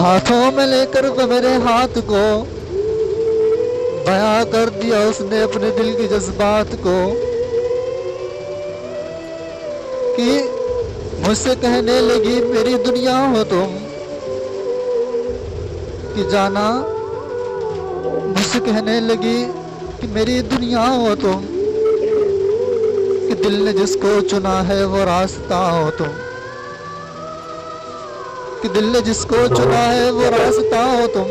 हाथों में लेकर वो मेरे हाथ को बयां कर दिया उसने अपने दिल के जज्बात को, कि मुझसे कहने लगी मेरी दुनिया हो तुम, कि जाना मुझसे कहने लगी कि मेरी दुनिया हो तुम, कि दिल ने जिसको चुना है वो रास्ता हो तुम, कि दिल ने जिसको चुना है वो रास्ता हो तुम।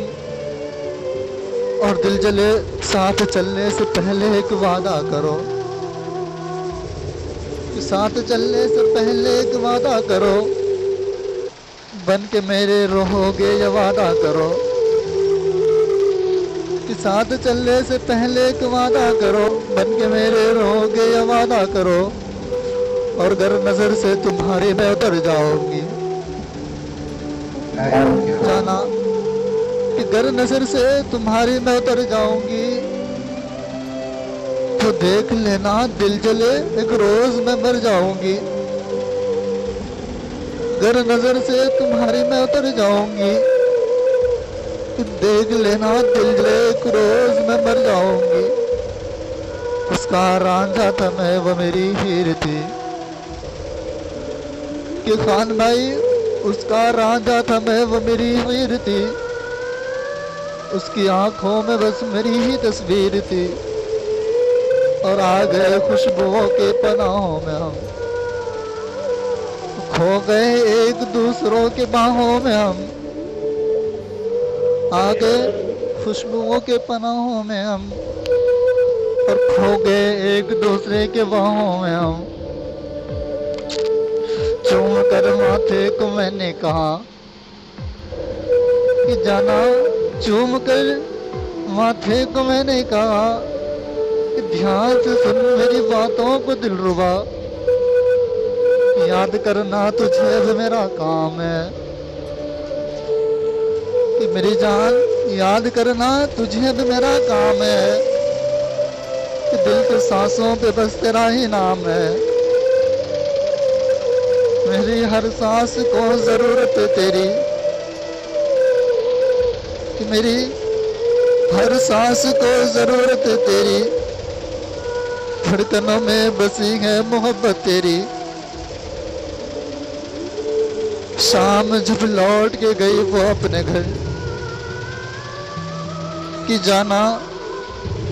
और दिल जले साथ चलने से पहले एक वादा करो, कि साथ चलने से पहले एक वादा करो, बन के मेरे रहोगे ये वादा करो, कि साथ चलने से पहले एक वादा करो, बन के मेरे रहोगे ये वादा करो। और अगर नजर से तुम्हारी मैं उतर जाऊंगी, जाना कि अगर नजर से तुम्हारी मैं उतर जाऊंगी, तो देख लेना दिल जले एक रोज मैं मर जाऊंगी। अगर नजर से तुम्हारी मैं उतर जाऊंगी, तो देख लेना दिल जले एक रोज मैं मर जाऊंगी। उसका रांझा था मैं वो मेरी हीर थी, कि खान भाई उसका रांझा था मैं वो मेरी हीर थी, उसकी आंखों में बस मेरी ही तस्वीर थी। और आ गए खुशबुओं के पनाहों में हम, खो गए एक दूसरों के बाहों में हम, आ गए खुशबुओं के पनाहों में हम, और खो गए एक दूसरे के बाहों में हम। चूम कर माथे को मैंने कहा कि जाना, चूम कर माथे को मैंने कहा कि ध्यान से सुन मेरी बातों को दिलरुबा, याद करना तुझे अब मेरा काम है, कि मेरी जान याद करना तुझे अब मेरा काम है, कि दिल के सांसों पे बस तेरा ही नाम है। मेरी हर सांस को जरूरत है तेरी, कि मेरी हर सांस को जरूरत है तेरी, धड़कनों में बसी है मोहब्बत तेरी। शाम जब लौट के गई वो अपने घर, कि जाना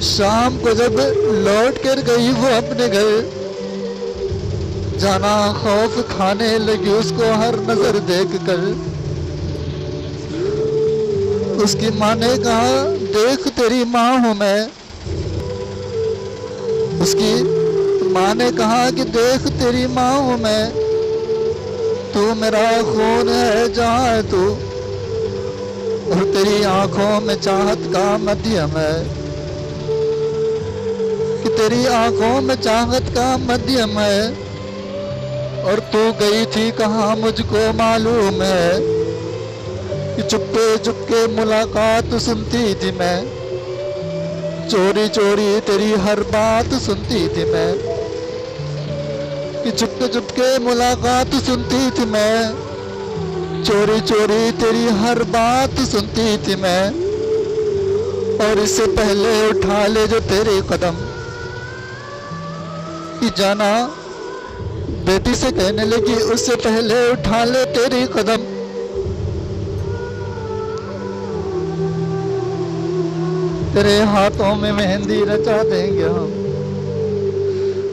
शाम को जब लौट कर गई वो अपने घर, जाना खौफ खाने लगी उसको हर नजर देख कर। उसकी माँ ने कहा देख तेरी माँ हूं मैं, उसकी माँ ने कहा कि देख तेरी माँ हूं मैं, तू मेरा खून है जहाँ है तू, और तेरी आंखों में चाहत का मध्यम है, कि तेरी आंखों में चाहत का मध्यम है। और तू गई थी कहाँ मुझको मालूम है, कि चुपके चुपके मुलाकात सुनती थी मैं, चोरी चोरी तेरी हर बात सुनती थी मैं, कि चुपके चुपके मुलाकात सुनती थी मैं, चोरी चोरी तेरी हर बात सुनती थी मैं। और इससे पहले उठा ले जो तेरे कदम, कि जाना बेटी से कहने लगी उससे पहले उठा ले तेरी कदम, तेरे हाथों में मेहंदी रचा देंगे हम,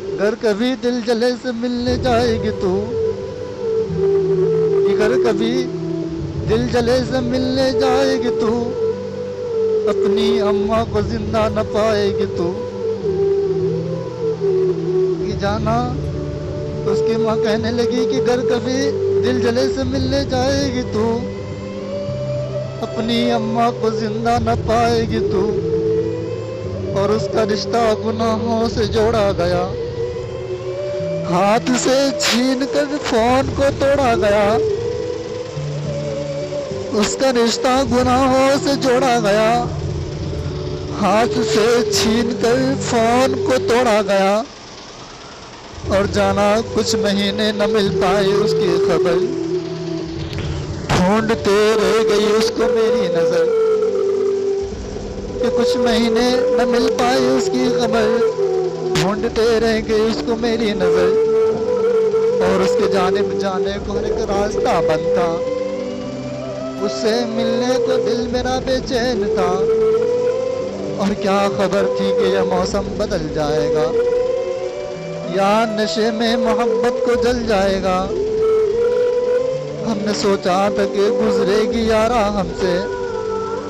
अगर कभी दिल जले से मिलने जाएगी तू, अगर कभी दिल जले से मिलने जाएगी तू, अपनी अम्मा को जिंदा न पाएगी तू, कि जाना उसकी माँ कहने लगी कि अगर कभी दिल जले से मिलने जाएगी तू, अपनी अम्मा को जिंदा न पाएगी तू। और उसका रिश्ता गुनाहों से जोड़ा गया, हाथ से छीन कर फोन को तोड़ा गया, उसका रिश्ता गुनाहों से जोड़ा गया, हाथ से छीन कर फोन को तोड़ा गया। और जाना कुछ महीने न मिल पाए उसकी खबर, ढूंढते रह गई उसको मेरी नजर, कि कुछ महीने न मिल पाई उसकी खबर। ढूंढते रह गई उसको मेरी नजर, और उसके जानिब जाने को हर एक रास्ता बंद था। उससे मिलने को दिल मेरा बेचैन था, और क्या खबर थी कि यह मौसम बदल जाएगा, या नशे में मोहब्बत को जल जाएगा। हमने सोचा था कि गुजरेगी यारा हमसे,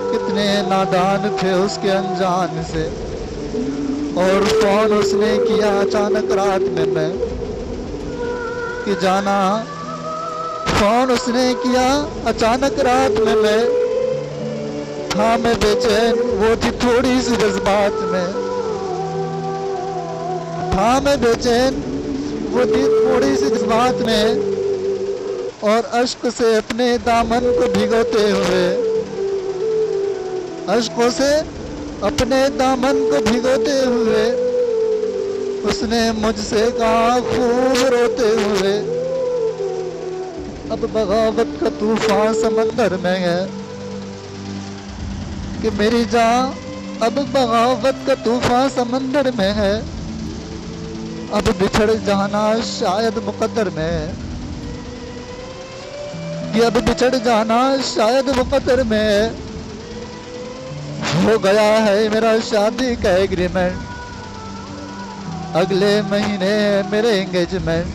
कितने नादान थे उसके अनजान से। और फोन उसने किया अचानक रात में मैं, कि जाना। फोन उसने किया अचानक रात में मैं, था मैं बेचैन, वो थी थोड़ी सी जज्बात में। था मैं बेचैन, वो थी थोड़ी सी जज्बात में, और अश्क से अपने दामन को भिगोते हुए, अश्कों से अपने दामन को भिगोते हुए, उसने मुझसे कहा खूब रोते हुए, अब बगावत का तूफान समंदर में है, कि मेरी जान अब बगावत का तूफान समंदर में है। अब बिछड़ जाना शायद मुकद्दर में है, कि अब बिछड़ जाना शायद मुकद्दर में है। हो गया है मेरा शादी का एग्रीमेंट, अगले महीने है मेरे एंगेजमेंट।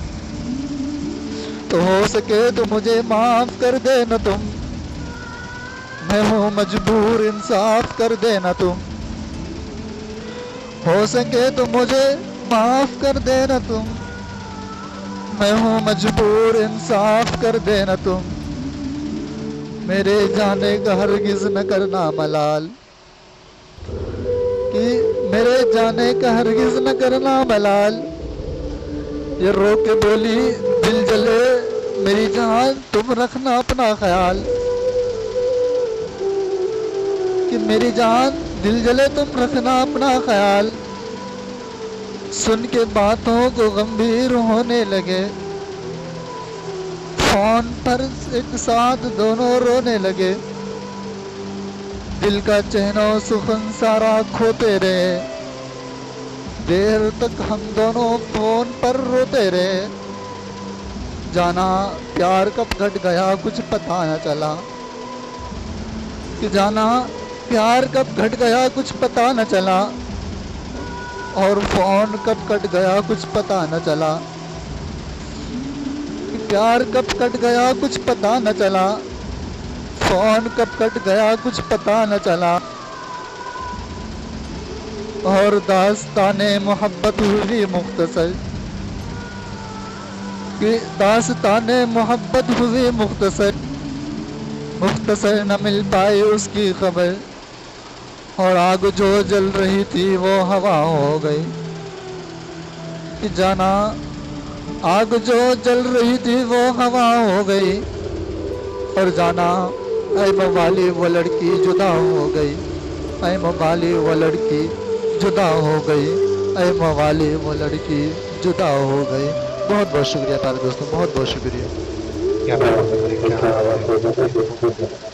तो हो सके तो मुझे माफ कर देना तुम, मैं हूँ मजबूर इंसाफ कर देना तुम। हो सके तो मुझे माफ कर देना तुम, मैं हूँ मजबूर इंसाफ कर देना तुम। मेरे जाने का हरगिज न करना मलाल, कि मेरे जाने का हरगिज न करना मलाल। ये रो के बोली दिल जले मेरी जान, तुम रखना अपना ख्याल, कि मेरी जान दिल जले तुम रखना अपना ख्याल। सुन के बातों को गंभीर होने लगे, फोन पर एक साथ दोनों रोने लगे। दिल का चैनो सुखन सारा खोते रहे, देर तक हम दोनों फोन पर रोते रहे। जाना प्यार कब घट गया कुछ पता न चला, कि जाना प्यार कब घट गया कुछ पता न चला, और फोन कब कट गया कुछ पता न चला। कि प्यार कब कट गया कुछ पता न चला, फोन कब कट गया कुछ पता न चला। और दास्ताने मोहब्बत हुई मुख्तसर, कि दास्ताने मोहब्बत हुई मुख्तसर। मुख्तसर न मिल पाई उसकी खबर, और आग जो जल रही थी वो हवा हो गई। कि जाना आग जो जल रही थी वो हवा हो गई, और जाना ऐ मवाली वो लड़की जुदा हो गई, ऐ मवाली वो लड़की जुदा हो गई, ऐ मवाली वो लड़की जुदा हो गई। बहुत बहुत शुक्रिया प्यारे दोस्तों, बहुत बहुत शुक्रिया। क्या बात है, क्या बात है।